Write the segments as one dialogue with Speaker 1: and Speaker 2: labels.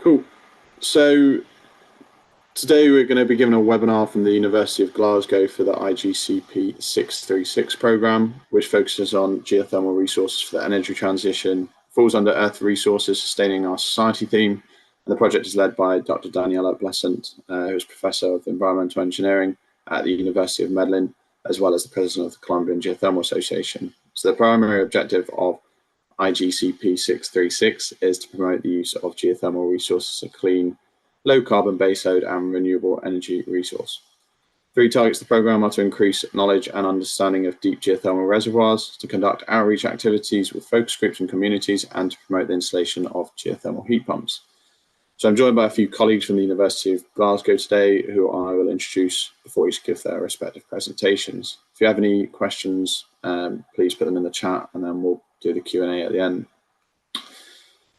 Speaker 1: Cool. So today we're going to be giving a webinar from the University of Glasgow for the IGCP 636 programme, which focuses on geothermal resources for the energy transition, falls under Earth Resources Sustaining Our Society theme, and the project is led by Dr. Daniela Blessant, who is Professor of Environmental Engineering at the University of Medellin, as well as the President of the Colombian Geothermal Association. So the primary objective of IGCP 636 is to promote the use of geothermal resources as a clean, low carbon baseload and renewable energy resource. Three targets of the programme are to increase knowledge and understanding of deep geothermal reservoirs, to conduct outreach activities with focus groups and communities, and to promote the installation of geothermal heat pumps. So I'm joined by a few colleagues from the University of Glasgow today, who I will introduce before each give their respective presentations. If you have any questions, please put them in the chat and then we'll do the Q&A at the end.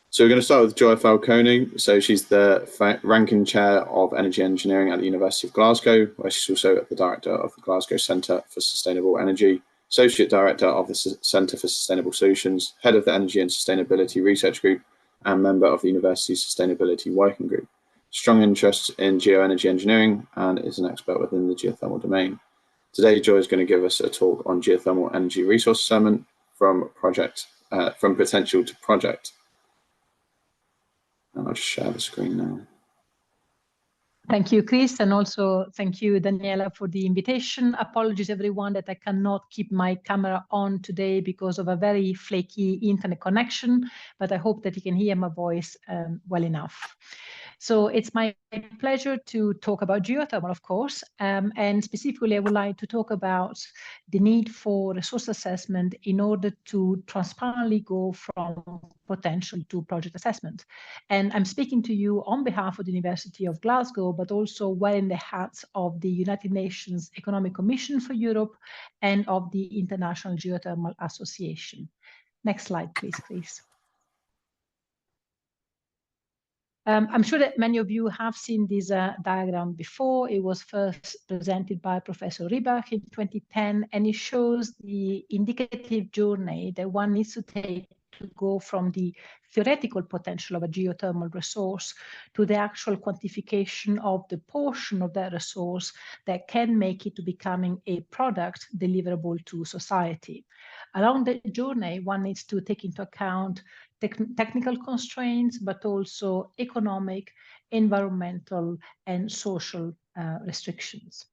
Speaker 1: So we're going to start with Joy Falcone. So she's the ranking chair of energy engineering at the University of Glasgow, where she's also the director of the Glasgow Centre for Sustainable Energy, associate director of the Centre for Sustainable Solutions, head of the Energy and Sustainability Research Group, and member of the University's Sustainability Working Group. Strong interest in geoenergy engineering and is an expert within the geothermal domain. Today, Joy is going to give us a talk on geothermal energy resource assessment from potential to project. And I'll just share the screen now.
Speaker 2: Thank you, Chris, and also thank you, Daniela, for the invitation. Apologies, everyone, that I cannot keep my camera on today because of a very flaky internet connection, but I hope that you can hear my voice well enough. So it's my pleasure to talk about geothermal, of course, and specifically I would like to talk about the need for resource assessment in order to transparently go from potential to project assessment. And I'm speaking to you on behalf of the University of Glasgow, but also wearing the hats of the United Nations Economic Commission for Europe and of the International Geothermal Association. Next slide, please. I'm sure that many of you have seen this diagram before. It was first presented by Professor Ribach in 2010, and it shows the indicative journey that one needs to take to go from the theoretical potential of a geothermal resource to the actual quantification of the portion of that resource that can make it to becoming a product deliverable to society. Along the journey, one needs to take into account technical constraints, but also economic, environmental, and social restrictions.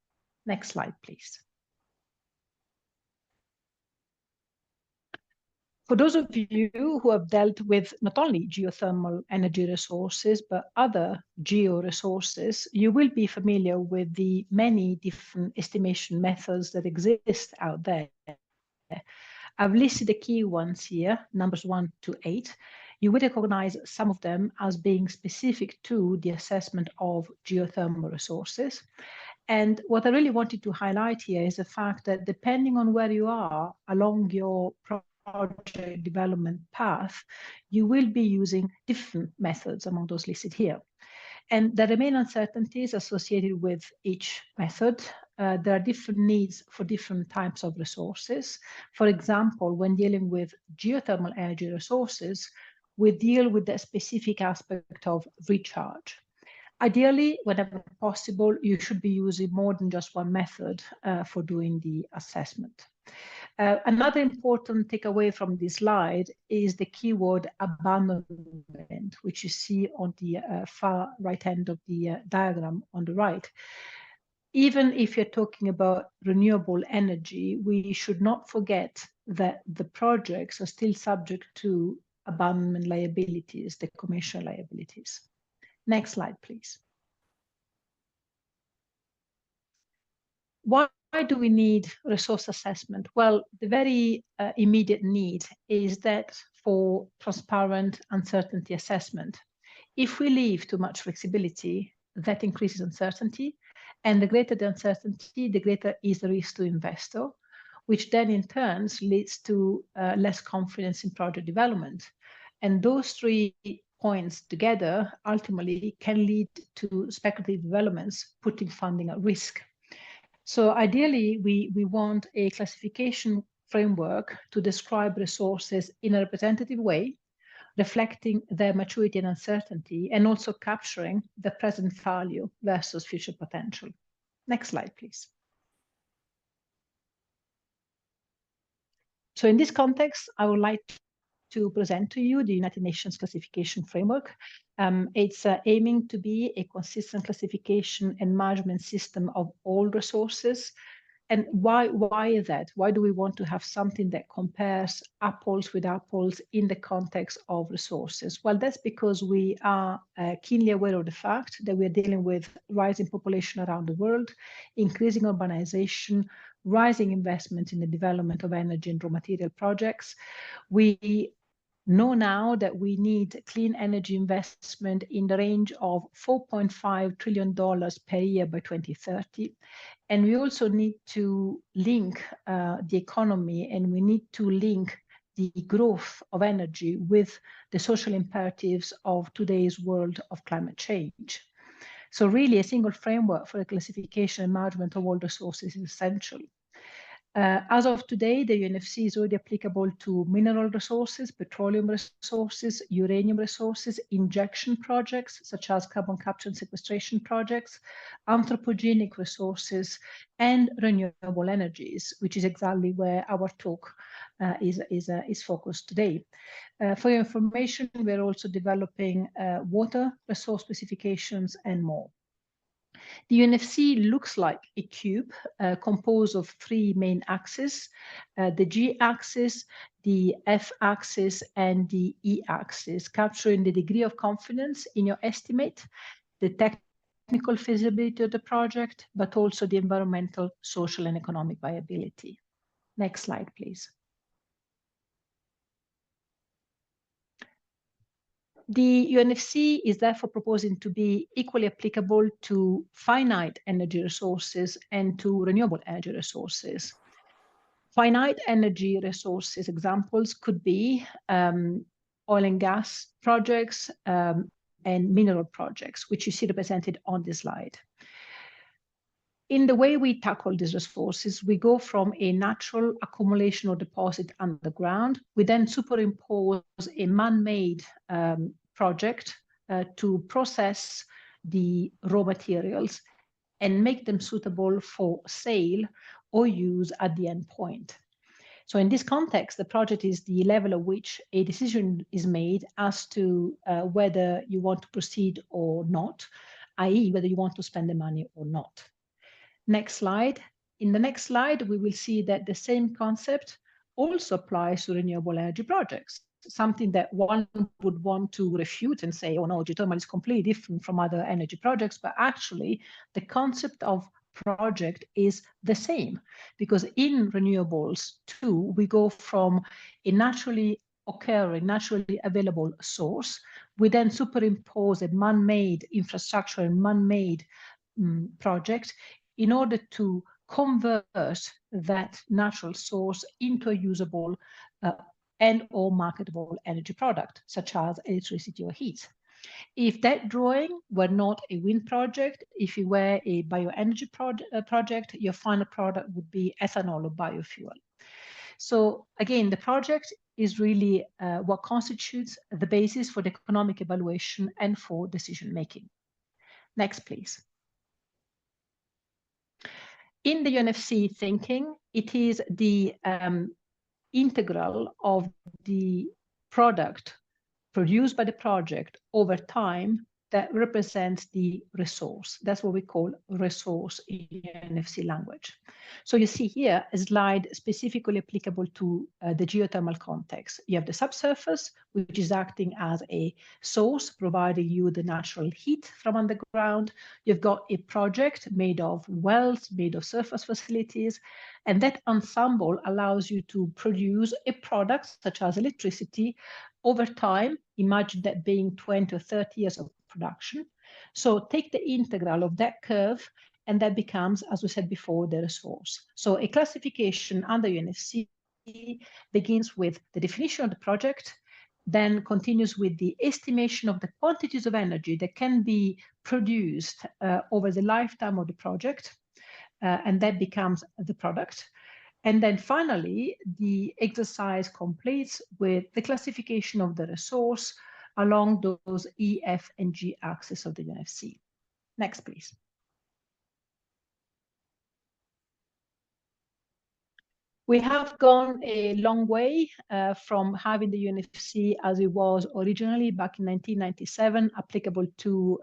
Speaker 2: Next slide, please. For those of you who have dealt with not only geothermal energy resources, but other geo-resources, you will be familiar with the many different estimation methods that exist out there. I've listed the key ones here, numbers 1 to 8. You will recognize some of them as being specific to the assessment of geothermal resources. And what I really wanted to highlight here is the fact that depending on where you are along your project development path, you will be using different methods among those listed here. And there remain uncertainties associated with each method. There are different needs for different types of resources. For example, when dealing with geothermal energy resources, we deal with the specific aspect of recharge. Ideally, whenever possible, you should be using more than just one method for doing the assessment. Another important takeaway from this slide is the keyword abandonment, which you see on the far right hand of the diagram on the right. Even if you're talking about renewable energy, we should not forget that the projects are still subject to abandonment liabilities, the commercial liabilities. Next slide, please. Why do we need resource assessment? Well, the very immediate need is that for transparent uncertainty assessment. If we leave too much flexibility, that increases uncertainty, and the greater the uncertainty, the greater is the risk to investor, which then in turn leads to less confidence in project development. And those three points together ultimately can lead to speculative developments, putting funding at risk. So ideally, we want a classification framework to describe resources in a representative way, reflecting their maturity and uncertainty, and also capturing the present value versus future potential. Next slide, please. So in this context, I would like to present to you the United Nations classification framework. It's aiming to be a consistent classification and management system of all resources. And why is that? Why do we want to have something that compares apples with apples in the context of resources? Well, that's because we are keenly aware of the fact that we are dealing with rising population around the world, increasing urbanization, rising investment in the development of energy and raw material projects. We know now that we need clean energy investment in the range of $4.5 trillion per year by 2030. And we also need to link the economy, and we need to link the growth of energy with the social imperatives of today's world of climate change. So really a single framework for the classification and management of all resources is essential. As of today, the UNFC is already applicable to mineral resources, petroleum resources, uranium resources, injection projects, such as carbon capture and sequestration projects, anthropogenic resources, and renewable energies, which is exactly where our talk is focused today. For your information, we're also developing water resource specifications and more. The UNFC looks like a cube composed of three main axes, the G axis, the F axis, and the E axis, capturing the degree of confidence in your estimate, the technical feasibility of the project, but also the environmental, social, and economic viability. Next slide, please. The UNFC is therefore proposing to be equally applicable to finite energy resources and to renewable energy resources. Finite energy resources examples could be oil and gas projects and mineral projects, which you see represented on this slide. In the way we tackle these resources, we go from a natural accumulation or deposit underground. We then superimpose a man-made project to process the raw materials and make them suitable for sale or use at the end point. So in this context, the project is the level at which a decision is made as to whether you want to proceed or not, i.e. whether you want to spend the money or not. Next slide. In the next slide, we will see that the same concept also applies to renewable energy projects, something that one would want to refute and say, oh no, geothermal is completely different from other energy projects, but actually the concept of project is the same, because in renewables too, we go from a naturally occurring, naturally available source. We then superimpose a man-made infrastructure and man-made project in order to convert that natural source into a usable and or marketable energy product, such as electricity or heat. If that drawing were not a wind project, if it were a bioenergy project, your final product would be ethanol or biofuel. So again, the project is really what constitutes the basis for the economic evaluation and for decision making. Next, please. In the UNFC thinking, it is the integral of the product produced by the project over time that represents the resource. That's what we call resource in UNFC language. So you see here a slide specifically applicable to the geothermal context. You have the subsurface, which is acting as a source, providing you the natural heat from underground. You've got a project made of wells, made of surface facilities, and that ensemble allows you to produce a product such as electricity over time. Imagine that being 20 or 30 years of production. So take the integral of that curve, and that becomes, as we said before, the resource. So a classification under UNFC begins with the definition of the project, then continues with the estimation of the quantities of energy that can be produced over the lifetime of the project, and that becomes the product. And then finally, the exercise completes with the classification of the resource along those E, F, and G axes of the UNFC. Next, please. We have gone a long way from having the UNFC as it was originally back in 1997, applicable to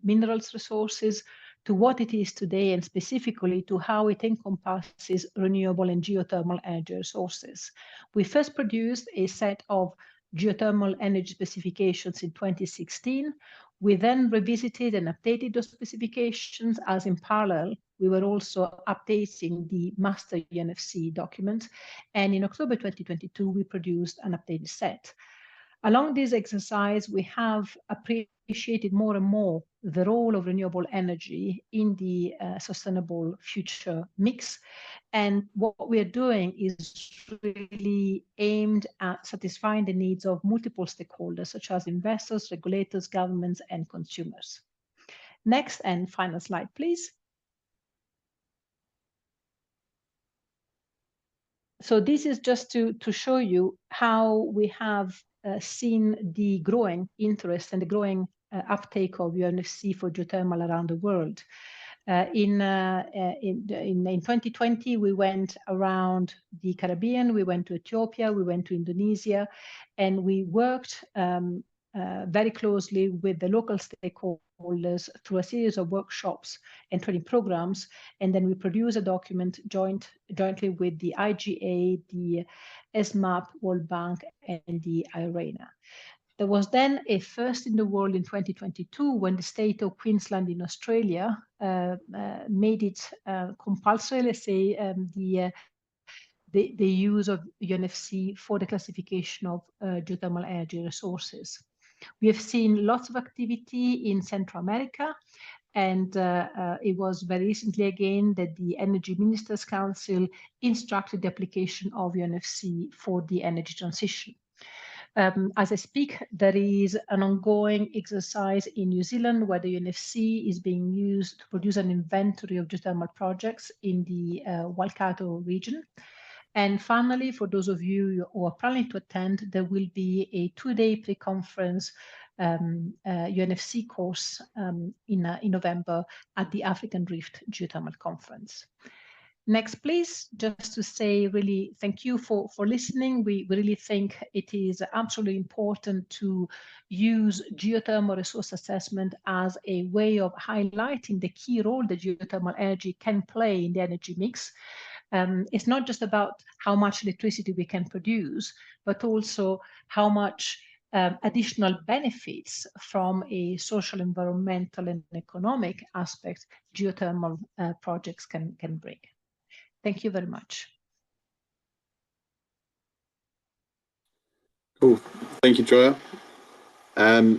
Speaker 2: minerals resources, to what it is today, and specifically to how it encompasses renewable and geothermal energy resources. We first produced a set of geothermal energy specifications in 2016. We then revisited and updated those specifications, as in parallel we were also updating the master UNFC document. And in October 2022, we produced an updated set. Along this exercise, we have appreciated more and more the role of renewable energy in the sustainable future mix. And what we're doing is really aimed at satisfying the needs of multiple stakeholders, such as investors, regulators, governments, and consumers. Next and final slide, please. So this is just to show you how we have seen the growing interest and the growing uptake of UNFC for geothermal around the world. In 2020, we went around the Caribbean, we went to Ethiopia, we went to Indonesia, and we worked very closely with the local stakeholders through a series of workshops and training programs. And then we produce a document jointly with the IGA, the SMAP, World Bank, and the IRENA. There was then a first in the world in 2022 when the state of Queensland in Australia made it compulsory, let's say, the use of UNFC for the classification of geothermal energy resources. We have seen lots of activity in Central America, and it was very recently again that the Energy Ministers Council instructed the application of UNFC for the energy transition. As I speak, there is an ongoing exercise in New Zealand where the UNFC is being used to produce an inventory of geothermal projects in the Waikato region. And finally, for those of you who are planning to attend, there will be a 2-day pre-conference UNFC course in November at the African Rift Geothermal Conference. Next, please, just to say really thank you for listening. We really think it is absolutely important to use geothermal resource assessment as a way of highlighting the key role that geothermal energy can play in the energy mix. It's not just about how much electricity we can produce, but also how much additional benefits from a social, environmental, and economic aspect geothermal projects can bring. Thank you very much.
Speaker 1: Cool. Thank you, Joya.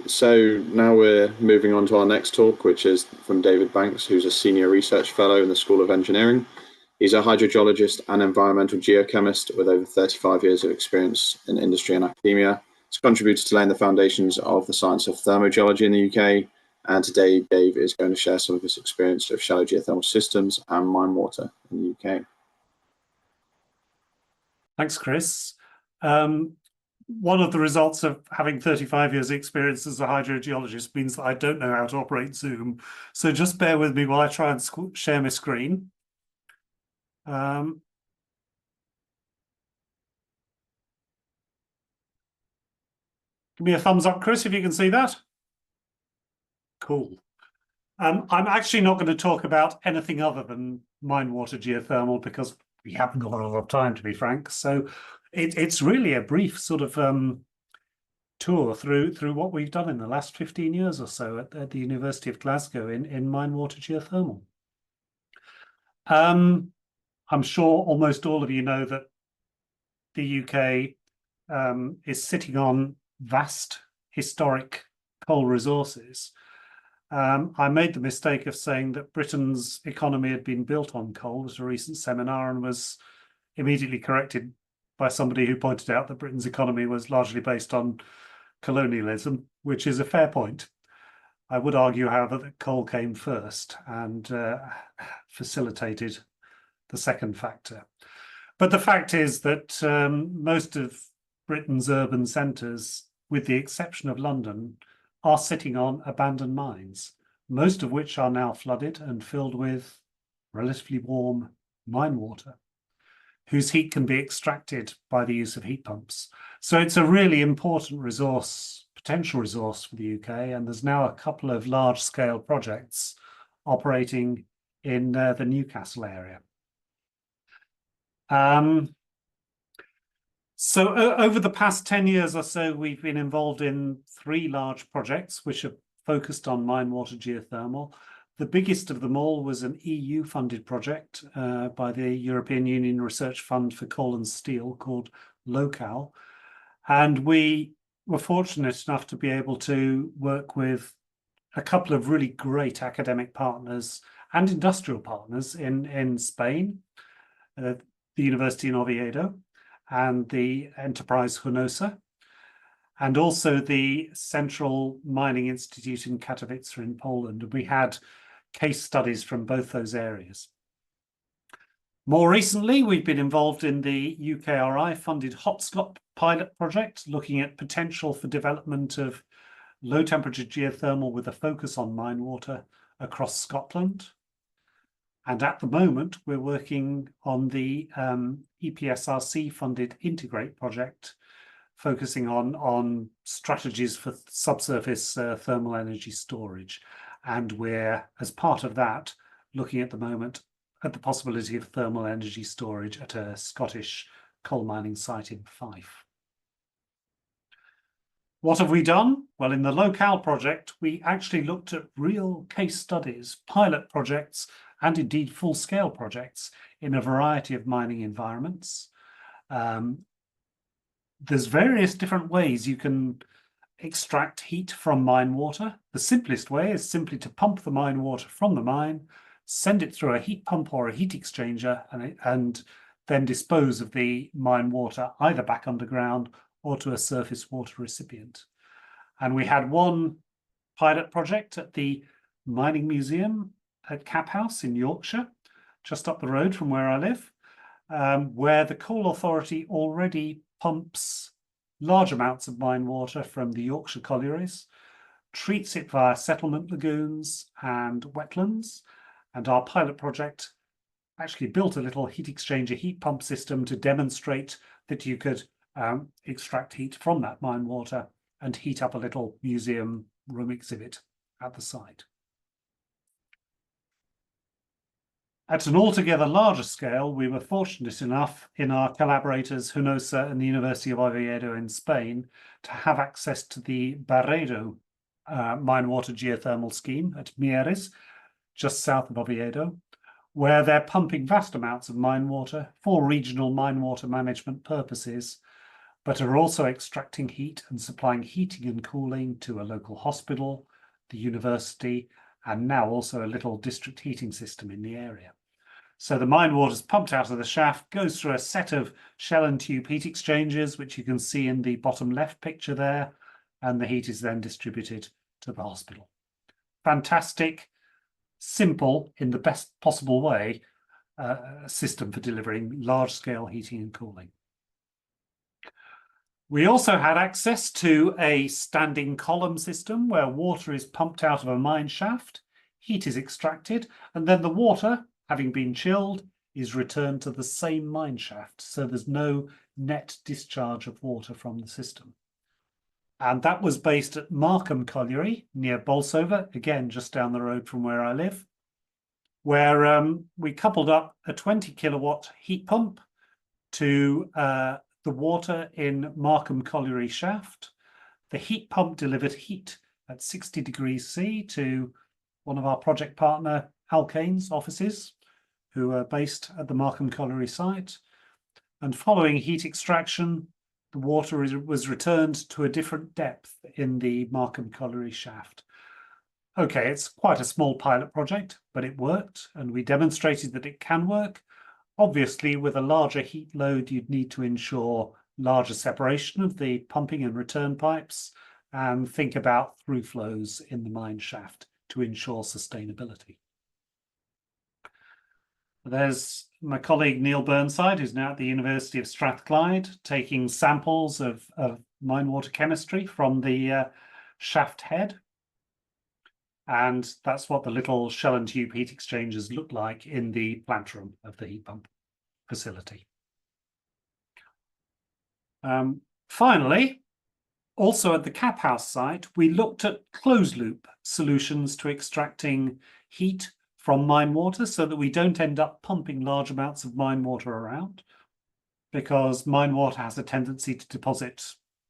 Speaker 1: So now we're moving on to our next talk, which is from David Banks, who's a senior research fellow in the School of Engineering. He's a hydrogeologist and environmental geochemist with over 35 years of experience in industry and academia. He's contributed to laying the foundations of the science of thermogeology in the UK. And today, Dave is going to share some of his experience of shallow geothermal systems and mine water in the UK.
Speaker 3: Thanks, Chris. One of the results of having 35 years experience as a hydrogeologist means that I don't know how to operate Zoom. So just bear with me while I try and share my screen. Give me a thumbs up, Chris, if you can see that. Cool. I'm actually not going to talk about anything other than mine water geothermal because we haven't got a lot of time, to be frank. So it's really a brief sort of tour through what we've done in the last 15 years or so at the University of Glasgow in mine water geothermal. I'm sure almost all of you know that the UK is sitting on vast historic coal resources. I made the mistake of saying that Britain's economy had been built on coal at a recent seminar and was immediately corrected by somebody who pointed out that Britain's economy was largely based on colonialism, which is a fair point. I would argue, however, that coal came first and facilitated the second factor. But the fact is that most of Britain's urban centres, with the exception of London, are sitting on abandoned mines, most of which are now flooded and filled with relatively warm mine water, whose heat can be extracted by the use of heat pumps. So it's a really important resource, potential resource for the UK, and there's now a couple of large-scale projects operating in the Newcastle area. So over the past 10 years or so, we've been involved in 3 large projects which are focused on mine water geothermal. The biggest of them all was an EU-funded project by the European Union Research Fund for Coal and Steel called LOCAL. And we were fortunate enough to be able to work with a couple of really great academic partners and industrial partners in Spain, the University in Oviedo and the enterprise Hunosa, and also the Central Mining Institute in Katowice in Poland. We had case studies from both those areas. More recently, we've been involved in the UKRI-funded Hotslop pilot project, looking at potential for development of low-temperature geothermal with a focus on mine water across Scotland. And at the moment, we're working on the EPSRC-funded Integrate project, focusing on strategies for subsurface thermal energy storage. And we're, as part of that, looking at the moment at the possibility of thermal energy storage at a Scottish coal mining site in Fife. What have we done? Well, in the LOCAL project, we actually looked at real case studies, pilot projects, and indeed full-scale projects in a variety of mining environments. There's various different ways you can extract heat from mine water. The simplest way is simply to pump the mine water from the mine, send it through a heat pump or a heat exchanger, and then dispose of the mine water either back underground or to a surface water recipient. And we had one pilot project at the Mining Museum at Cap House in Yorkshire, just up the road from where I live, where the Coal Authority already pumps large amounts of mine water from the Yorkshire collieries, treats it via settlement lagoons and wetlands, and our pilot project actually built a little heat exchanger heat pump system to demonstrate that you could extract heat from that mine water and heat up a little museum room exhibit at the site. At an altogether larger scale, we were fortunate enough in our collaborators Hunosa and the University of Oviedo in Spain to have access to the Barredo mine water geothermal scheme at Mieres, just south of Oviedo, where they're pumping vast amounts of mine water for regional mine water management purposes, but are also extracting heat and supplying heating and cooling to a local hospital, the university, and now also a little district heating system in the area. So the mine water is pumped out of the shaft, goes through a set of shell and tube heat exchangers, which you can see in the bottom left picture there, and the heat is then distributed to the hospital. Fantastic, simple, in the best possible way, system for delivering large-scale heating and cooling. We also had access to a standing column system where water is pumped out of a mine shaft, heat is extracted, and then the water, having been chilled, is returned to the same mine shaft. So there's no net discharge of water from the system. And that was based at Markham Colliery near Bolsover, again, just down the road from where I live, where we coupled up a 20 kilowatt heat pump to the water in Markham Colliery shaft. The heat pump delivered heat at 60 degrees C to one of our project partner Alkane's offices, who are based at the Markham Colliery site. And following heat extraction, the water was returned to a different depth in the Markham Colliery shaft. Okay, it's quite a small pilot project, but it worked, and we demonstrated that it can work. Obviously, with a larger heat load, you'd need to ensure larger separation of the pumping and return pipes and think about through flows in the mine shaft to ensure sustainability. There's my colleague Neil Burnside, who's now at the University of Strathclyde, taking samples of mine water chemistry from the shaft head. And that's what the little shell and tube heat exchangers look like in the plant room of the heat pump facility. Finally, also at the Cap House site, we looked at closed loop solutions to extracting heat from mine water so that we don't end up pumping large amounts of mine water around, because mine water has a tendency to deposit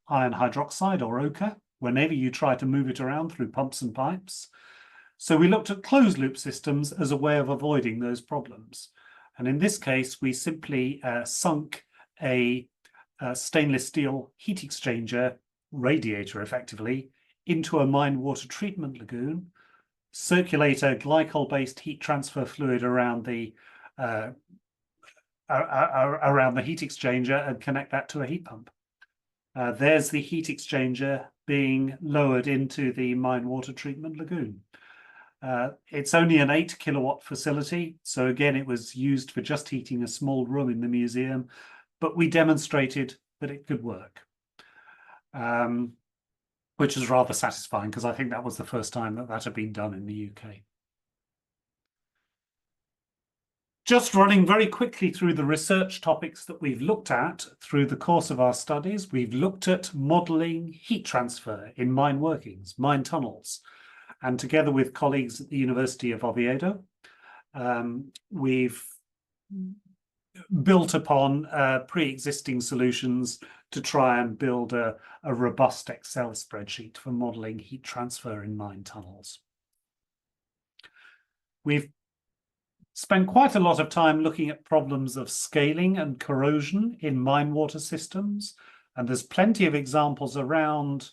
Speaker 3: iron hydroxide or ochre whenever you try to move it around through pumps and pipes. So we looked at closed loop systems as a way of avoiding those problems. And in this case, we simply sunk a stainless steel heat exchanger radiator effectively into a mine water treatment lagoon, circulate a glycol-based heat transfer fluid around the heat exchanger and connect that to a heat pump. There's the heat exchanger being lowered into the mine water treatment lagoon. It's only an 8 kilowatt facility, so again it was used for just heating a small room in the museum, but we demonstrated that it could work, which is rather satisfying because I think that was the first time that had been done in the UK. Just running very quickly through the research topics that we've looked at through the course of our studies. We've looked at modelling heat transfer in mine workings, mine tunnels, and together with colleagues at the University of Oviedo, we've built upon pre-existing solutions to try and build a robust Excel spreadsheet for modelling heat transfer in mine tunnels. We've spent quite a lot of time looking at problems of scaling and corrosion in mine water systems, and there's plenty of examples around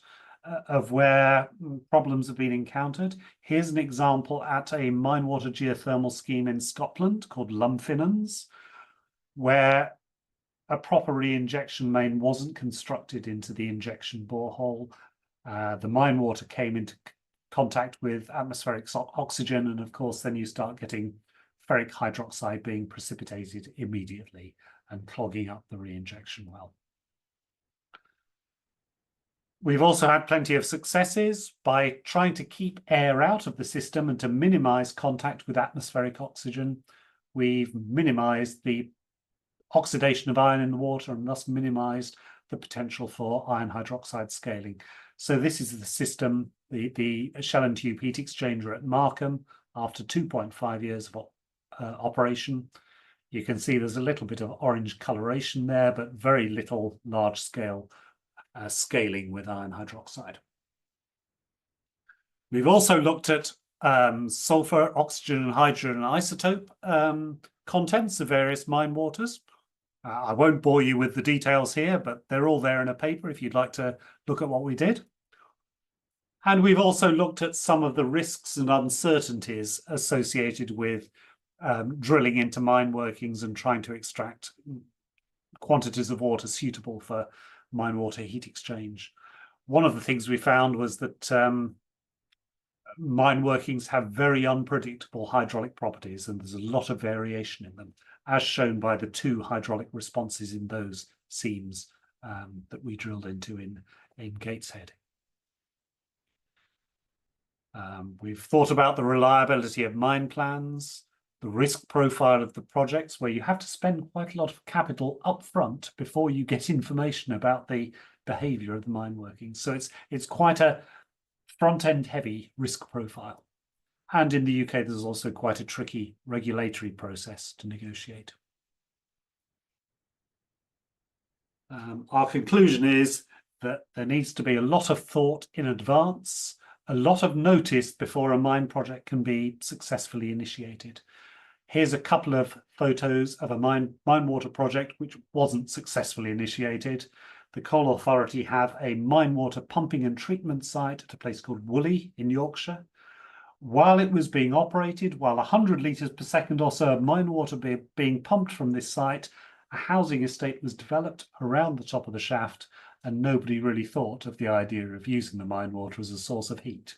Speaker 3: of where problems have been encountered. Here's an example at a mine water geothermal scheme in Scotland called Lumfinans, where a proper re-injection main wasn't constructed into the injection borehole. The mine water came into contact with atmospheric oxygen, and of course then you start getting ferric hydroxide being precipitated immediately and clogging up the re-injection well. We've also had plenty of successes by trying to keep air out of the system and to minimize contact with atmospheric oxygen. We've minimized the oxidation of iron in the water and thus minimized the potential for iron hydroxide scaling. So this is the system, the shell and tube heat exchanger at Markham after 2.5 years of operation. You can see there's a little bit of orange coloration there, but very little large scale scaling with iron hydroxide. We've also looked at sulfur, oxygen and hydrogen isotope contents of various mine waters. I won't bore you with the details here, but they're all there in a paper if you'd like to look at what we did. And we've also looked at some of the risks and uncertainties associated with drilling into mine workings and trying to extract quantities of water suitable for mine water heat exchange. One of the things we found was that mine workings have very unpredictable hydraulic properties, and there's a lot of variation in them, as shown by the 2 hydraulic responses in those seams that we drilled into in Gateshead. We've thought about the reliability of mine plans, the risk profile of the projects, where you have to spend quite a lot of capital up front before you get information about the behaviour of the mine workings. So it's quite a front-end heavy risk profile. And in the UK, there's also quite a tricky regulatory process to negotiate. Our conclusion is that there needs to be a lot of thought in advance, a lot of notice before a mine project can be successfully initiated. Here's a couple of photos of a mine water project which wasn't successfully initiated. The Coal Authority have a mine water pumping and treatment site at a place called Woolley in Yorkshire. While it was being operated, while 100 litres per second or so of mine water being pumped from this site, a housing estate was developed around the top of the shaft, and nobody really thought of the idea of using the mine water as a source of heat.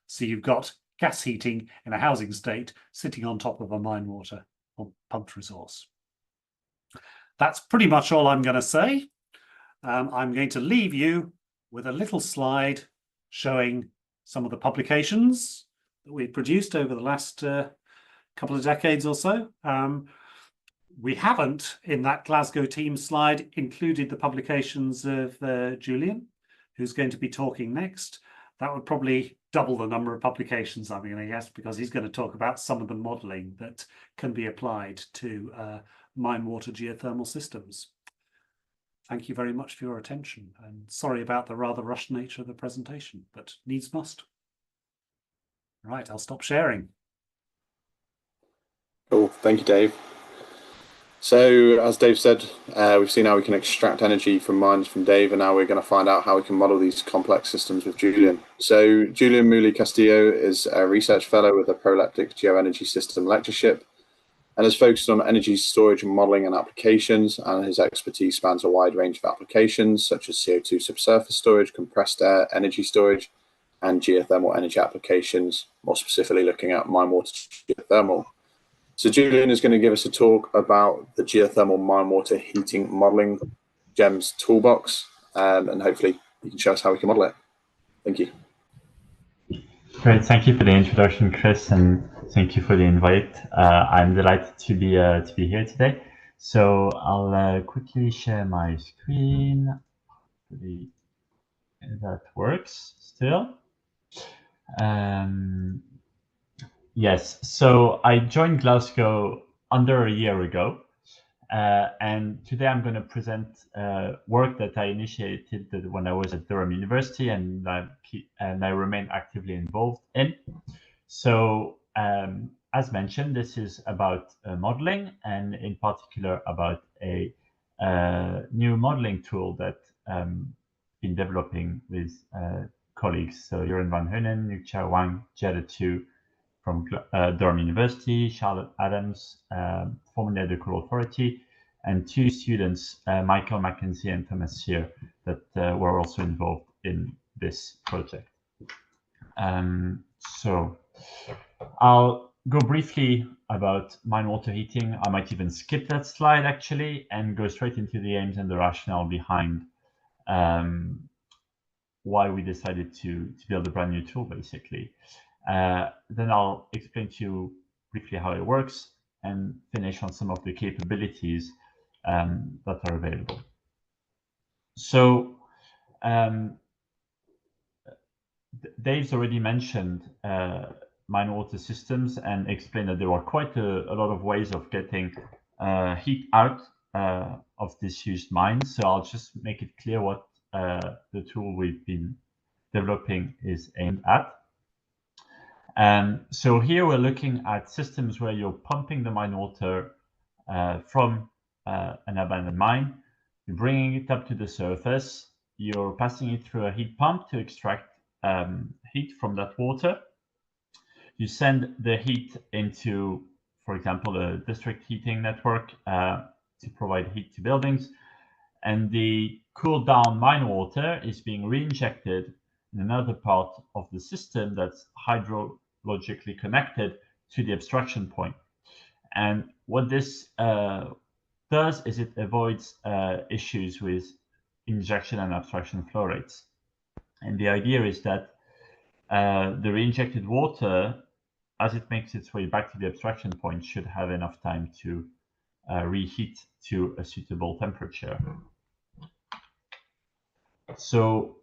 Speaker 3: So you've got gas heating in a housing estate sitting on top of a mine water pumped resource. that's pretty much all I'm going to say. I'm going to leave you with a little slide showing some of the publications that we've produced over the last couple of decades or so. We haven't, in that Glasgow team slide, included the publications of Julian, who's going to be talking next. That would probably double the number of publications, I'm going to guess, because he's going to talk about some of the modelling that can be applied to mine water geothermal systems. Thank you very much for your attention, and sorry about the rather rushed nature of the presentation, but needs must. Right, I'll stop sharing.
Speaker 1: Cool, thank you, Dave. So, as Dave said, we've seen how we can extract energy from mines from Dave, and now we're going to find out how we can model these complex systems with Julian. So, Julian Mooley Castillo is a research fellow with the Proleptic Geoenergy System Lectureship and has focused on energy storage and modeling and applications, and his expertise spans a wide range of applications such as CO2 subsurface storage, compressed air, energy storage, and geothermal energy applications, more specifically looking at mine water geothermal. So Julian is going to give us a talk about the geothermal mine water heating modeling GEMS toolbox, and hopefully you can show us how we can model it. Thank you.
Speaker 4: Great, thank you for the introduction, Chris, and thank you for the invite. I'm delighted to be here today. So I'll quickly share my screen. Hopefully that works still. Yes, so I joined Glasgow under a year ago, and today I'm going to present work that I initiated when I was at Durham University, and I remain actively involved in. So, as mentioned, this is about modeling, and in particular about a new modeling tool that been developing with colleagues. So Jeroen van Heunen, Nucha Wang, Jetta Tu from Durham University, Charlotte Adams, formerly at the Coal Authority, and two students, Michael Mackenzie and Thomas Shear, that were also involved in this project. So I'll go briefly about mine water heating. I might even skip that slide actually and go straight into the aims and the rationale behind why we decided to build a brand new tool, basically. Then I'll explain to you briefly how it works and finish on some of the capabilities that are available. So Dave's already mentioned mine water systems and explained that there are quite a lot of ways of getting heat out of disused mines. So I'll just make it clear what the tool we've been developing is aimed at. So here we're looking at systems where you're pumping the mine water from an abandoned mine, you're bringing it up to the surface, you're passing it through a heat pump to extract heat from that water. You send the heat into, for example, a district heating network to provide heat to buildings, and the cooled down mine water is being re-injected in another part of the system that's hydrologically connected to the abstraction point. And what this does is it avoids issues with injection and abstraction flow rates. And the idea is that the re-injected water, as it makes its way back to the abstraction point, should have enough time to reheat to a suitable temperature. So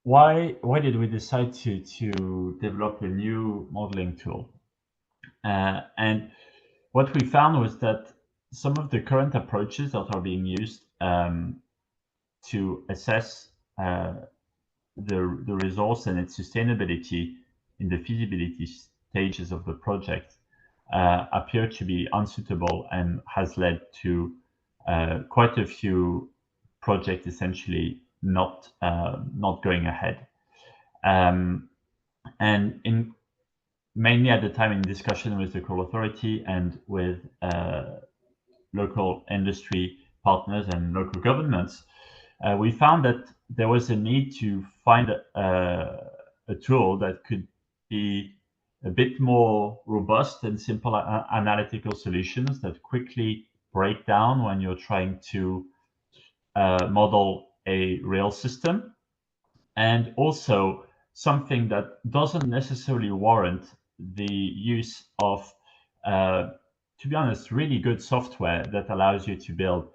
Speaker 4: why did we decide to develop a new modeling tool? And what we found was that some of the current approaches that are being used to assess the resource and its sustainability in the feasibility stages of the project appear to be unsuitable and has led to quite a few projects essentially not going ahead. And mainly at the time in discussion with the Coal Authority and with local industry partners and local governments, we found that there was a need to find a tool that could be a bit more robust and simple analytical solutions that quickly break down when you're trying to model a real system, and also something that doesn't necessarily warrant the use of, to be honest, really good software that allows you to build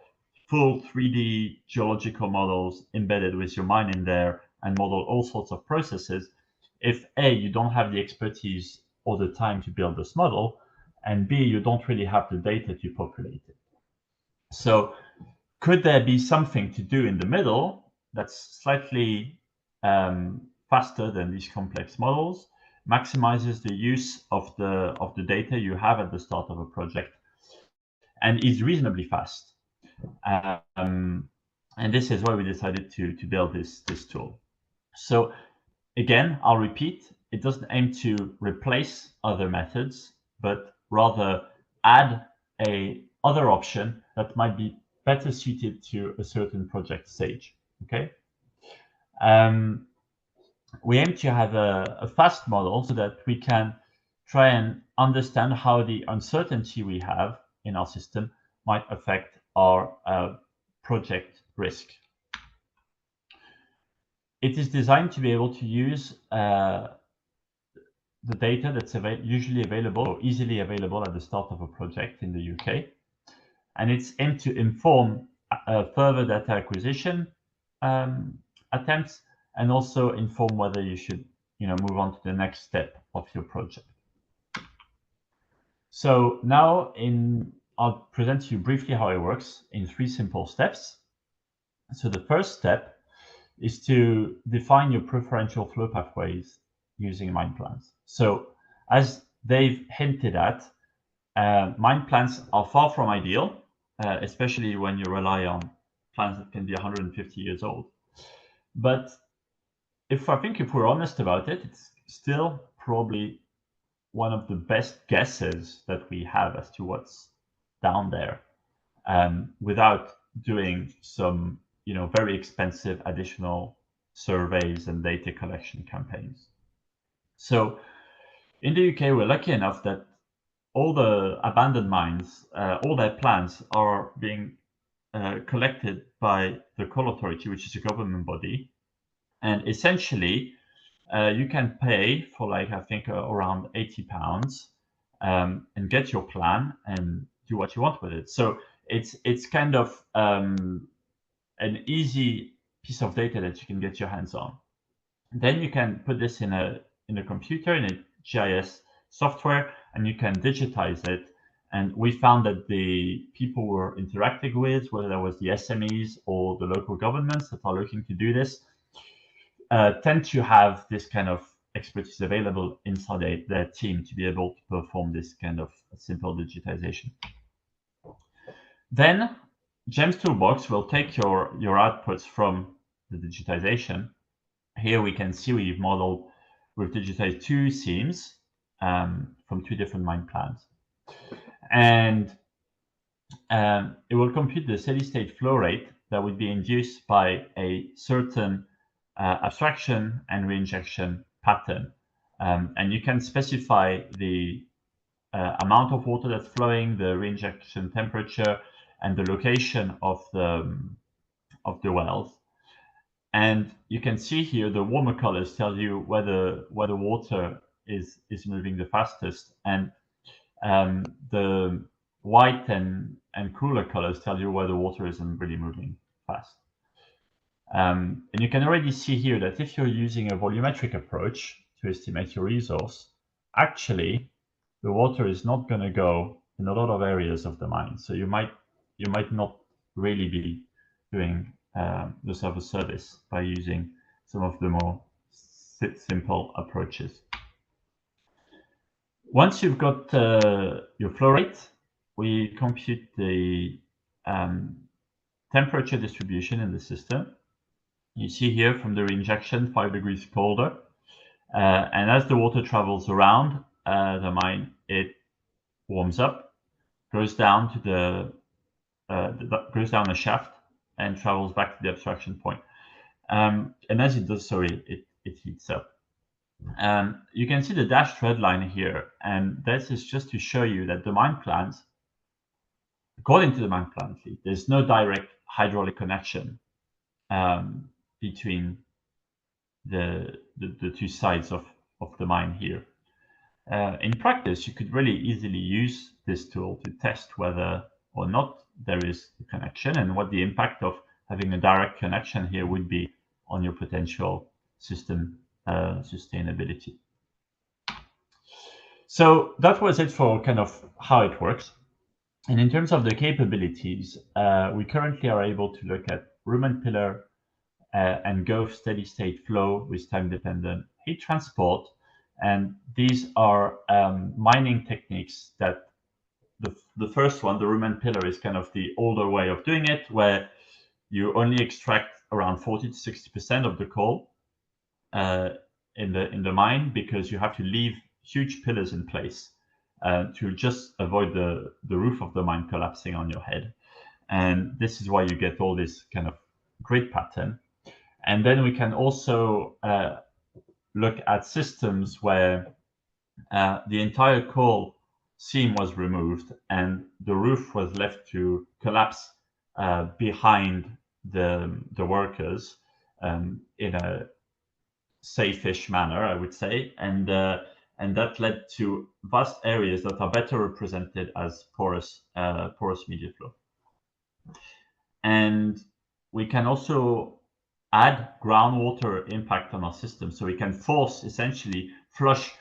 Speaker 4: full 3D geological models embedded with your mine in there and model all sorts of processes, if A, you don't have the expertise or the time to build this model, and B, you don't really have the data to populate it. So could there be something to do in the middle that's slightly faster than these complex models, maximizes the use of the data you have at the start of a project, and is reasonably fast? And this is why we decided to build this tool. So again, I'll repeat, it doesn't aim to replace other methods, but rather add a other option that might be better suited to a certain project stage. Okay. We aim to have a fast model so that we can try and understand how the uncertainty we have in our system might affect our project risk. It is designed to be able to use the data that's usually available or easily available at the start of a project in the UK. And it's aimed to inform further data acquisition attempts, and also inform whether you should move on to the next step of your project. So now I'll present to you briefly how it works in 3 simple steps. So the first step is to define your preferential flow pathways using mine plans. So as Dave hinted at, mine plans are far from ideal, especially when you rely on plans that can be 150 years old. But if we're honest about it, it's still probably one of the best guesses that we have as to what's down there, without doing some very expensive additional surveys and data collection campaigns. So in the UK, we're lucky enough that all the abandoned mines, all their plans are being collected by the Coal Authority, which is a government body. And essentially, you can pay for I think around £80 and get your plan and do what you want with it. So it's kind of an easy piece of data that you can get your hands on. Then you can put this in a computer, in a GIS software, and you can digitize it. And we found that the people we're interacting with, whether that was the SMEs or the local governments that are looking to do this, tend to have this kind of expertise available inside their team to be able to perform this kind of simple digitization. Then GEMS Toolbox will take your outputs from the digitization. Here we can see we've digitized 2 seams from 2 different mine plans. And it will compute the steady state flow rate that would be induced by a certain abstraction and reinjection pattern. And you can specify the amount of water that's flowing, the reinjection temperature, and the location of the wells. And you can see here the warmer colors tell you where the water is moving the fastest, and the white and cooler colors tell you where the water isn't really moving fast. And you can already see here that if you're using a volumetric approach to estimate your resource, actually the water is not going to go in a lot of areas of the mine. So you might not really be doing yourself a service by using some of the more simple approaches. Once you've got your flow rate, we compute the temperature distribution in the system. You see here from the reinjection, 5 degrees colder. And as the water travels around the mine, it warms up, goes down to goes down the shaft and travels back to the abstraction point. And as it does so, it heats up. You can see the dashed red line here, and this is just to show you that the mine plans according to the mine plan, at least, there's no direct hydraulic connection between the two sides of the mine here. In practice, you could really easily use this tool to test whether or not there is a connection and what the impact of having a direct connection here would be on your potential system sustainability. So that was it for kind of how it works. And in terms of the capabilities, we currently are able to look at room and pillar and GOF steady state flow with time-dependent heat transport. And these are mining techniques that the first one, the room and pillar, is kind of the older way of doing it, where you only extract around 40 to 60% of the coal in the mine, because you have to leave huge pillars in place to just avoid the roof of the mine collapsing on your head. And this is why you get all this kind of grid pattern. And then we can also look at systems where the entire coal seam was removed and the roof was left to collapse behind the workers in a safe-ish manner, I would say, and that led to vast areas that are better represented as porous media flow. And we can also add groundwater impact on our system, so we can force, essentially flush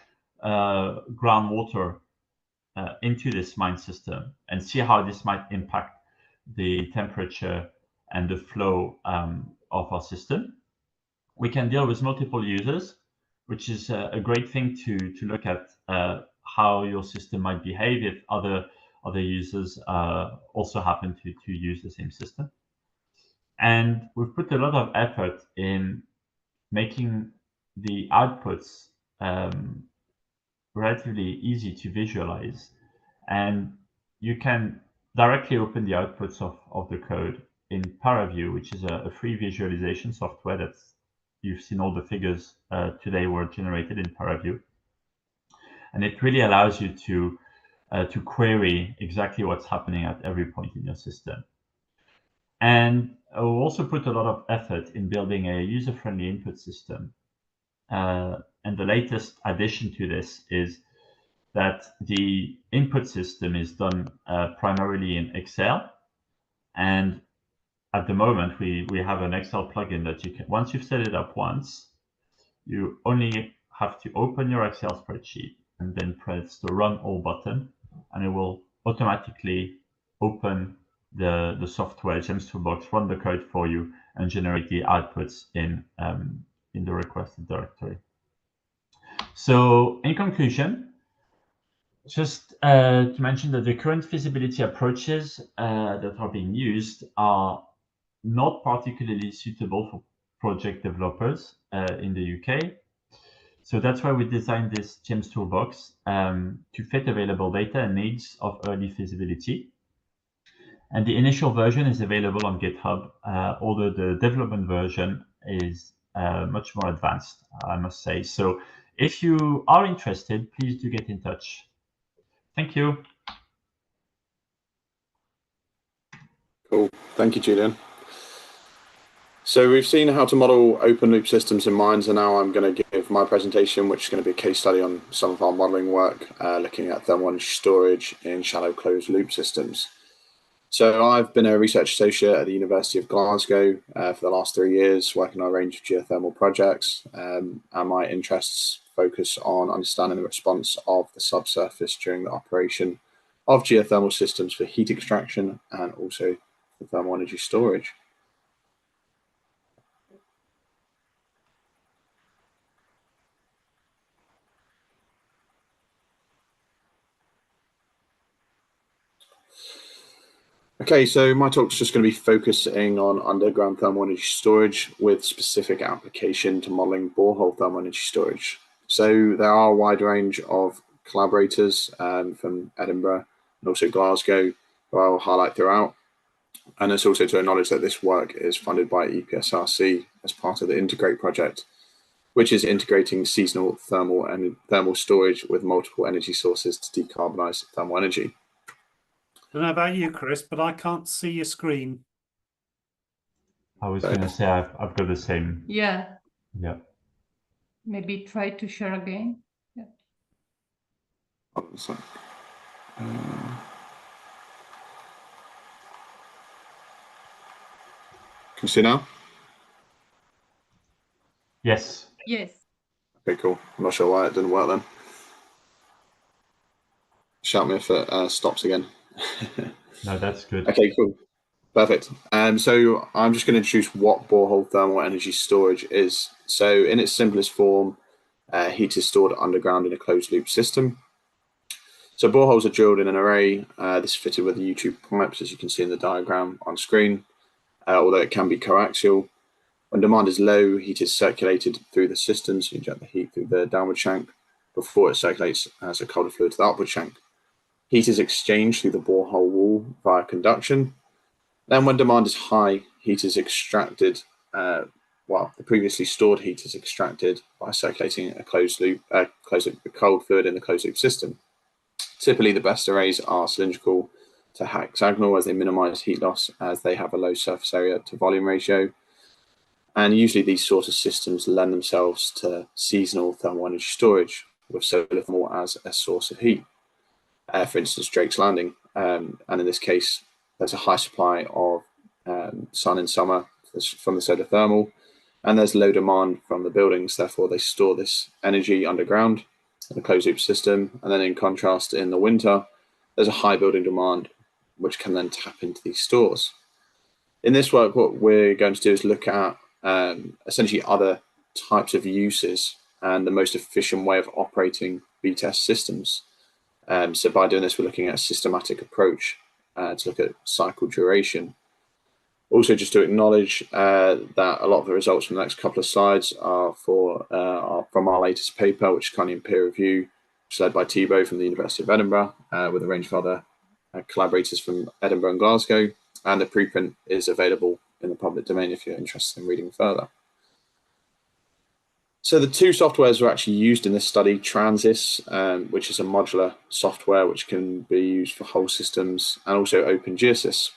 Speaker 4: groundwater into this mine system and see how this might impact the temperature and the flow of our system. We can deal with multiple users, which is a great thing to look at how your system might behave if other users also happen to use the same system. And we've put a lot of effort in making the outputs relatively easy to visualize, and you can directly open the outputs of the code in ParaView, which is a free visualization software that's, you've seen all the figures today were generated in ParaView, and it really allows you to query exactly what's happening at every point in your system. And we'll also put a lot of effort in building a user-friendly input system. And the latest addition to this is that the input system is done primarily in Excel. And at the moment, we have an Excel plugin that you can, once you've set it up once, you only have to open your Excel spreadsheet and then press the Run All button, and it will automatically open the software Gems Toolbox, run the code for you, and generate the outputs in the requested directory. So in conclusion, just to mention that the current feasibility approaches that are being used are not particularly suitable for project developers in the UK. So that's why we designed this Gems Toolbox to fit available data and needs of early feasibility. And the initial version is available on GitHub, although the development version is much more advanced, I must say. So if you are interested, please do get in touch. Thank you.
Speaker 1: Cool. Thank you, Julian. So we've seen how to model open loop systems in mines, and now I'm going to give my presentation, which is going to be a case study on some of our modeling work, looking at thermal energy storage in shallow closed loop systems. So I've been a research associate at the University of Glasgow for the last 3 years, working on a range of geothermal projects, and my interests focus on understanding the response of the subsurface during the operation of geothermal systems for heat extraction and also for thermal energy storage. Okay, so my talk's just going to be focusing on underground thermal energy storage with specific application to modeling borehole thermal energy storage. So there are a wide range of collaborators from Edinburgh and also Glasgow, who I'll highlight throughout. And it's also to acknowledge that this work is funded by EPSRC as part of the Integrate project, which is integrating seasonal thermal and thermal storage with multiple energy sources to decarbonize thermal energy.
Speaker 3: don't know about you, Chris, but I can't see your screen.
Speaker 4: I was going to say I've got the same.
Speaker 5: Yeah.
Speaker 4: Yeah.
Speaker 5: Maybe try to share again. Yeah.
Speaker 1: Can you see now?
Speaker 4: Yes.
Speaker 5: Yes.
Speaker 1: Okay, cool. I'm not sure why it didn't work then. Shout me if it stops again.
Speaker 4: No, that's good.
Speaker 1: Okay, cool. Perfect. So I'm just going to introduce what borehole thermal energy storage is. So in its simplest form, heat is stored underground in a closed loop system. So boreholes are drilled in an array. This is fitted with the U-tube pipes, as you can see in the diagram on screen, although it can be coaxial. When demand is low, heat is circulated through the system, so you inject the heat through the downward shank before it circulates as a colder fluid to the upward shank. Heat is exchanged through the borehole wall via conduction. Then when demand is high, heat is extracted, the previously stored heat is extracted by circulating a closed loop cold fluid in the closed loop system. Typically, the best arrays are cylindrical to hexagonal, as they minimize heat loss as they have a low surface area to volume ratio. And usually these sort of systems lend themselves to seasonal thermal energy storage, with solar thermal as a source of heat. For instance, Drake's Landing. And in this case, there's a high supply of sun in summer from the solar thermal, and there's low demand from the buildings. Therefore, they store this energy underground in a closed loop system. And then in contrast, in the winter, there's a high building demand, which can then tap into these stores. In this work, what we're going to do is look at essentially other types of uses and the most efficient way of operating BTES systems. So by doing this, we're looking at a systematic approach to look at cycle duration. Also, just to acknowledge that a lot of the results from the next couple of slides are from our latest paper, which is currently in peer review, which is led by Thibaut from the University of Edinburgh, with a range of other collaborators from Edinburgh and Glasgow. And the preprint is available in the public domain if you're interested in reading further. So the two softwares were actually used in this study: Transys, which is a modular software which can be used for whole systems, and also OpenGeosys.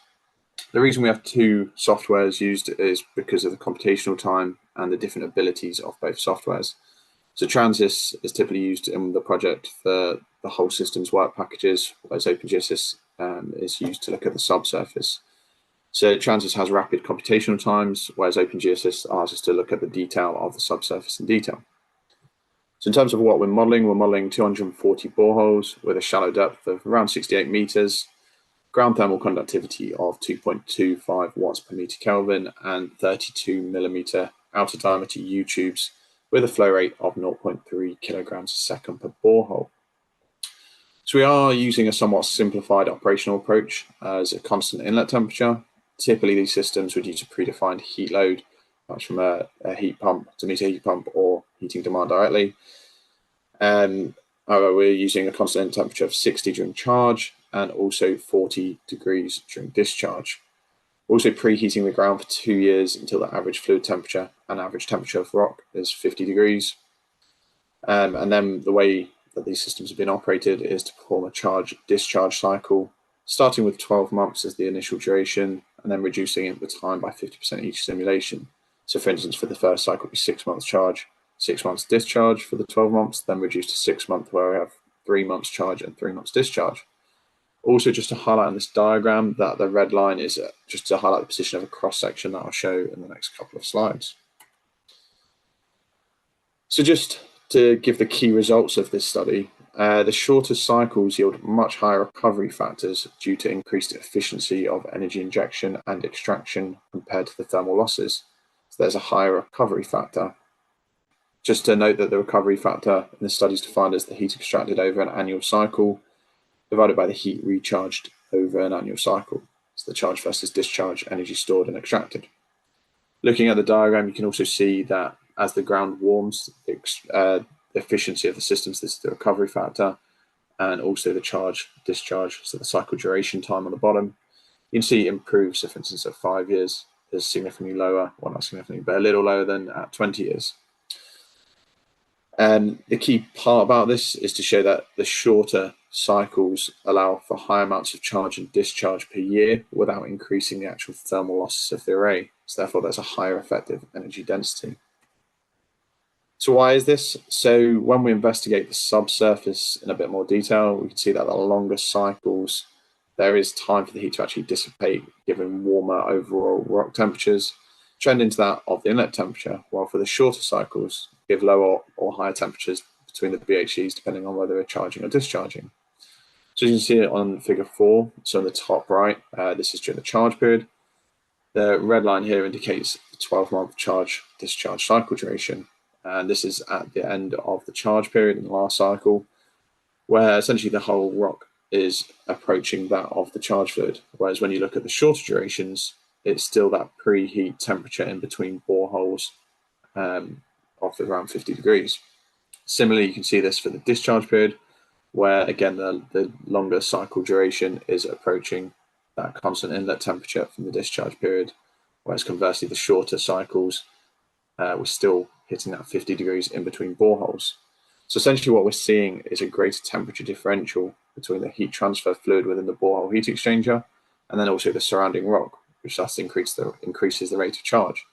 Speaker 1: The reason we have two softwares used is because of the computational time and the different abilities of both softwares. So Transys is typically used in the project for the whole systems work packages, whereas OpenGeosys is used to look at the subsurface. So Transys has rapid computational times, whereas OpenGeosys asks us to look at the detail of the subsurface in detail. So in terms of what we're modeling 240 boreholes with a shallow depth of around 68 meters, ground thermal conductivity of 2.25 watts per meter Kelvin, and 32 millimeter outer diameter U-tubes with a flow rate of 0.3 kilograms a second per borehole. So we are using a somewhat simplified operational approach as a constant inlet temperature. Typically, these systems would use a predefined heat load, much from a heat pump to meet a heat pump or heating demand directly. However, we're using a constant temperature of 60 during charge and also 40 degrees during discharge. Also preheating the ground for 2 years until the average fluid temperature and average temperature of rock is 50 degrees. And then the way that these systems have been operated is to perform a charge-discharge cycle, starting with 12 months as the initial duration, and then reducing it with time by 50% each simulation. So for instance, for the first cycle, it'll be 6 months charge, 6 months discharge for the 12 months, then reduced to 6 months where we have 3 months charge and 3 months discharge. Also, just to highlight on this diagram that the red line is just to highlight the position of a cross-section that I'll show in the next couple of slides. So just to give the key results of this study, the shorter cycles yield much higher recovery factors due to increased efficiency of energy injection and extraction compared to the thermal losses. So there's a higher recovery factor. Just to note that the recovery factor in the study is defined as the heat extracted over an annual cycle divided by the heat recharged over an annual cycle. So the charge versus discharge energy stored and extracted. Looking at the diagram, you can also see that as the ground warms, the efficiency of the systems, this is the recovery factor, and also the charge discharge, so the cycle duration time on the bottom, you can see it improves. So for instance, at 5 years is significantly lower, well not significantly, but a little lower than at 20 years. The key part about this is to show that the shorter cycles allow for high amounts of charge and discharge per year without increasing the actual thermal losses of the array. So therefore, there's a higher effective energy density. So why is this? So when we investigate the subsurface in a bit more detail, we can see that the longer cycles, there is time for the heat to actually dissipate, given warmer overall rock temperatures, trend into that of the inlet temperature, while for the shorter cycles, give lower or higher temperatures between the BHEs, depending on whether they're charging or discharging. So you can see it on figure 4. So on the top right, this is during the charge period. The red line here indicates the 12-month charge-discharge cycle duration. And this is at the end of the charge period in the last cycle, where essentially the whole rock is approaching that of the charge fluid. Whereas when you look at the shorter durations, it's still that preheat temperature in between boreholes of around 50 degrees. Similarly, you can see this for the discharge period, where again the longer cycle duration is approaching that constant inlet temperature from the discharge period, whereas conversely the shorter cycles we're still hitting that 50 degrees in between boreholes. So essentially what we're seeing is a greater temperature differential between the heat transfer fluid within the borehole heat exchanger and then also the surrounding rock, which thus increases the rate of charge.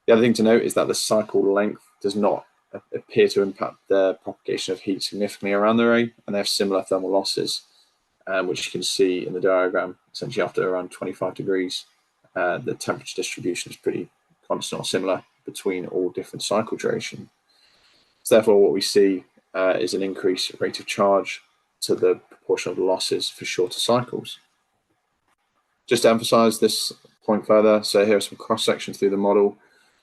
Speaker 1: The other thing to note is that the cycle length does not appear to impact the propagation of heat significantly around the array, and they have similar thermal losses, which you can see in the diagram. Essentially after around 25 degrees, the temperature distribution is pretty constant or similar between all different cycle duration. So therefore what we see is an increased rate of charge to the proportion of the losses for shorter cycles. Just to emphasize this point further, so here are some cross sections through the model.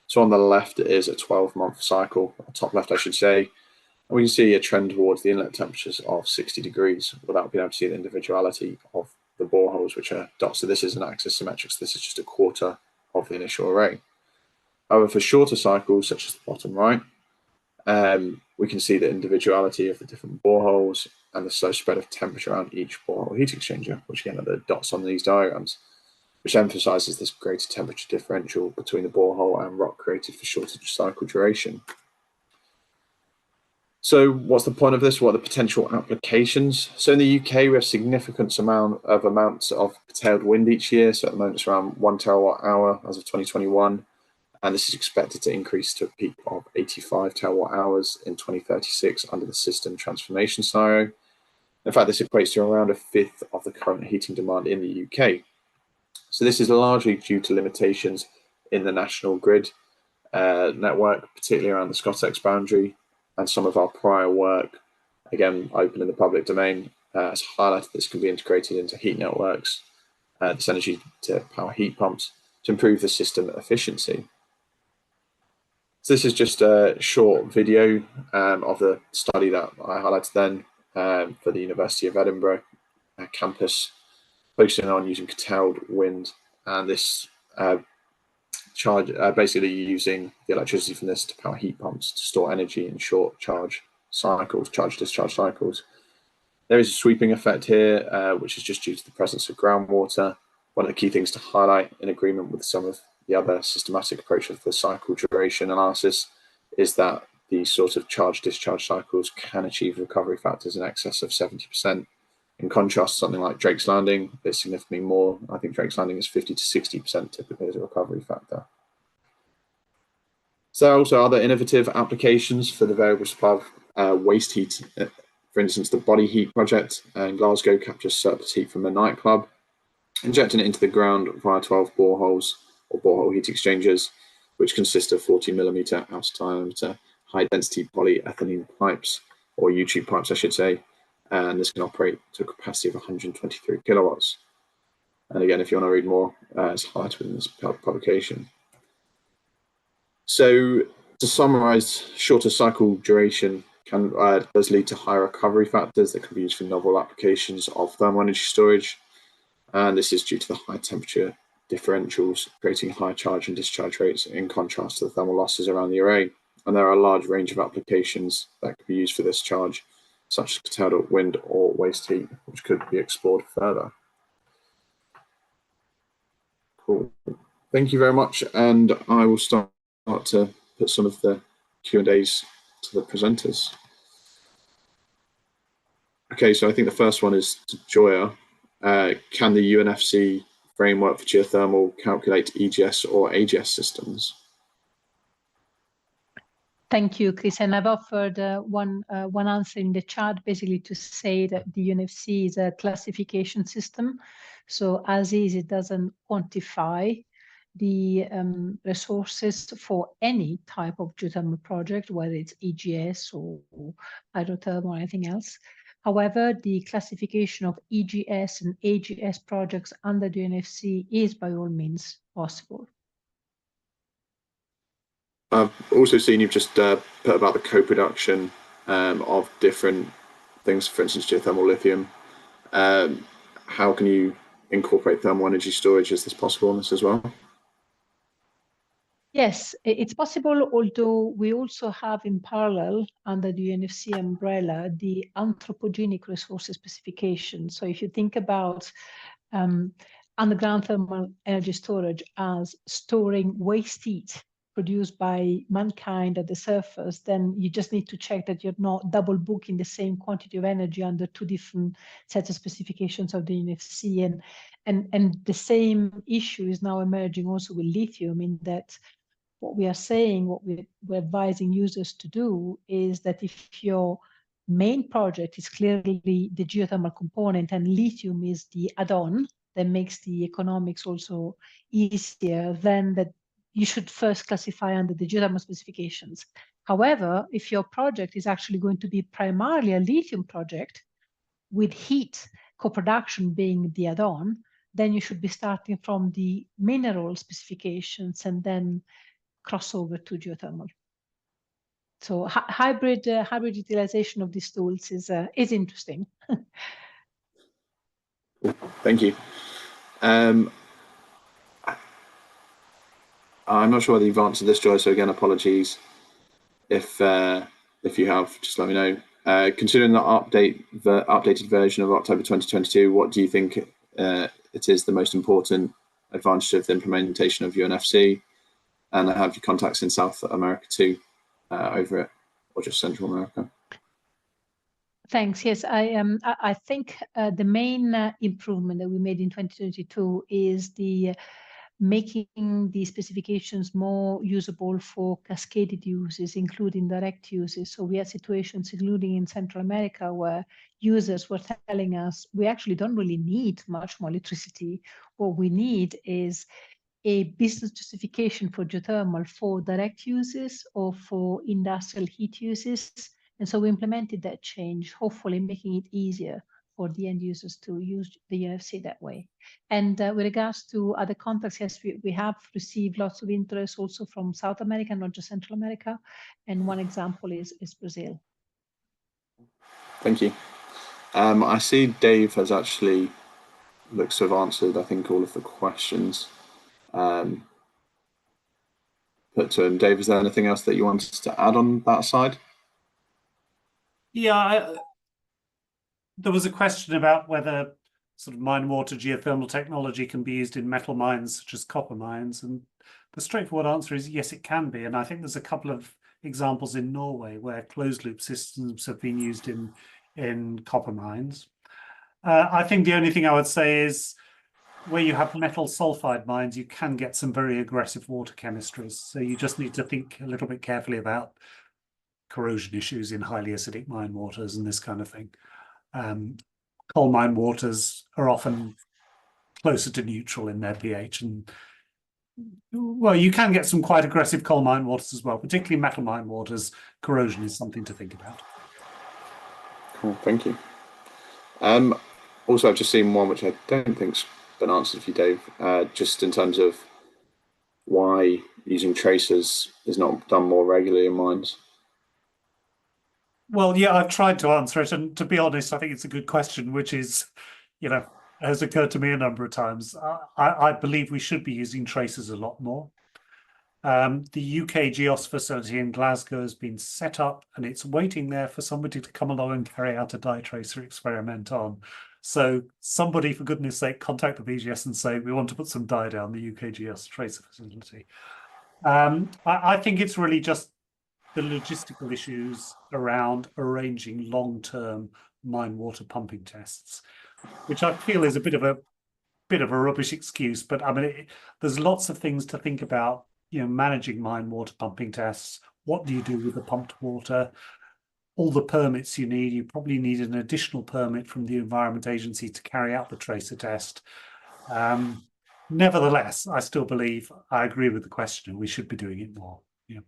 Speaker 1: So on the left is a 12-month cycle, top left I should say, and we can see a trend towards the inlet temperatures of 60 degrees without being able to see the individuality of the boreholes, which are dots. So this is an axis symmetric, so this is just a quarter of the initial array. However, for shorter cycles, such as the bottom right, we can see the individuality of the different boreholes and the slow spread of temperature around each borehole heat exchanger, which again are the dots on these diagrams, which emphasizes this greater temperature differential between the borehole and rock created for shorter cycle duration. So what's the point of this? What are the potential applications? So in the UK, we have significant amounts of curtailed wind each year. So at the moment, it's around 1 terawatt hour as of 2021. And this is expected to increase to a peak of 85 terawatt hours in 2036 under the system transformation scenario. In fact, this equates to around a fifth of the current heating demand in the UK. So this is largely due to limitations in the national grid network, particularly around the ScotX boundary, and some of our prior work, again, open in the public domain, has highlighted this can be integrated into heat networks, this energy to power heat pumps to improve the system efficiency. So this is just a short video of the study that I highlighted then for the University of Edinburgh campus, focusing on using curtailed wind, and this basically using the electricity from this to power heat pumps to store energy in short charge cycles, charge-discharge cycles. There is a sweeping effect here, which is just due to the presence of groundwater. One of the key things to highlight, in agreement with some of the other systematic approach of the cycle duration analysis, is that these sort of charge-discharge cycles can achieve recovery factors in excess of 70%. In contrast, something like Drake's Landing is significantly more. I think Drake's Landing is 50 to 60% typically as a recovery factor. So there are also other innovative applications for the variable supply of waste heat. For instance, the Body Heat project in Glasgow captures surplus heat from a nightclub, injecting it into the ground via 12 boreholes or borehole heat exchangers, which consist of 40mm outer diameter high-density polyethylene pipes, or U-tube pipes, I should say, and this can operate to a capacity of 123 kilowatts. And again, if you want to read more, it's highlighted within this publication. So to summarize, shorter cycle duration does lead to higher recovery factors that can be used for novel applications of thermal energy storage. And this is due to the high temperature differentials, creating high charge and discharge rates in contrast to the thermal losses around the array. And there are a large range of applications that could be used for this charge, such as curtailed wind or waste heat, which could be explored further. Cool. Thank you very much. And I will start to put some of the Q&As to the presenters. Okay, so I think the first one is to Joya. Can the UNFC framework for geothermal calculate EGS or AGS systems?
Speaker 2: Thank you, Chris. And I've offered one answer in the chat, basically to say that the UNFC is a classification system. So as is, it doesn't quantify the resources for any type of geothermal project, whether it's EGS or hydrothermal or anything else. However, the classification of EGS and AGS projects under the UNFC is by all means possible.
Speaker 1: I've also seen you've just put about the co-production of different things, for instance, geothermal lithium. How can you incorporate thermal energy storage? Is this possible in this as well?
Speaker 2: Yes, it's possible, although we also have in parallel under the UNFC umbrella, the anthropogenic resources specification. So if you think about underground thermal energy storage as storing waste heat produced by mankind at the surface, then you just need to check that you're not double booking the same quantity of energy under two different sets of specifications of the UNFC. And the same issue is now emerging also with lithium, in that what we are saying, what we're advising users to do is that if your main project is clearly the geothermal component and lithium is the add-on that makes the economics also easier, then that you should first classify under the geothermal specifications. However, if your project is actually going to be primarily a lithium project with heat co-production being the add-on, then you should be starting from the mineral specifications and then cross over to geothermal. So hybrid utilization of these tools is interesting.
Speaker 1: Thank you. I'm not sure whether you've answered this, Joy, so again, apologies. If you have, just let me know. Considering the updated version of October 2022, what do you think it is the most important advantage of the implementation of UNFC? And I have your contacts in South America too, over it, or just Central America.
Speaker 2: Thanks. Yes, I think the main improvement that we made in 2022 is the making the specifications more usable for cascaded uses, including direct uses. So we had situations, including in Central America, where users were telling us, we actually don't really need much more electricity. What we need is a business justification for geothermal for direct uses or for industrial heat uses. And so we implemented that change, hopefully making it easier for the end users to use the UNFC that way. And with regards to other contacts, yes, we have received lots of interest also from South America, not just Central America. And one example is Brazil.
Speaker 1: Thank you. I see Dave has actually looks to have answered, I think, all of the questions put to him. Dave, is there anything else that you wanted to add on that side?
Speaker 3: Yeah, there was a question about whether sort of mine water geothermal technology can be used in metal mines such as copper mines, and the straightforward answer is yes, it can be. And I think there's a couple of examples in Norway where closed loop systems have been used in copper mines. I think the only thing I would say is where you have metal sulfide mines, you can get some very aggressive water chemistries. So you just need to think a little bit carefully about corrosion issues in highly acidic mine waters and this kind of thing. Coal mine waters are often closer to neutral in their pH, and well, you can get some quite aggressive coal mine waters as well, particularly metal mine waters. Corrosion is something to think about.
Speaker 1: Cool, thank you. Also, I've just seen one which I don't think's been answered for you, Dave, just in terms of why using tracers is not done more regularly in mines.
Speaker 3: Well, yeah, I've tried to answer it, and to be honest, I think it's a good question, which is, has occurred to me a number of times. I believe we should be using tracers a lot more. The UK GEOS facility in Glasgow has been set up, and it's waiting there for somebody to come along and carry out a dye tracer experiment on. So somebody, for goodness sake, contact the BGS and say, we want to put some dye down the UK GEOS tracer facility. I think it's really just the logistical issues around arranging long-term mine water pumping tests, which I feel is a bit of a rubbish excuse. But I mean, there's lots of things to think about. Managing mine water pumping tests. What do you do with the pumped water? All the permits you need. You probably need an additional permit from the Environment Agency to carry out the tracer test. Nevertheless, I still believe, I agree with the question, we should be doing it more. Yeah.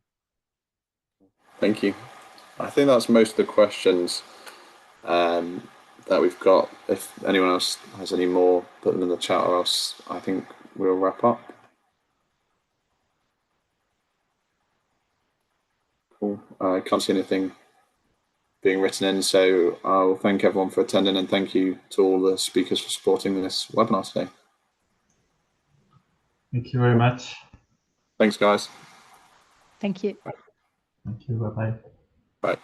Speaker 1: Thank you. I think that's most of the questions that we've got. If anyone else has any more, put them in the chat, or else I think we'll wrap up. Cool. I can't see anything being written in, so I'll thank everyone for attending, and thank you to all the speakers for supporting this webinar today.
Speaker 4: Thank you very much.
Speaker 1: Thanks, guys.
Speaker 2: Thank you.
Speaker 4: Thank you. Bye-bye.
Speaker 1: Bye.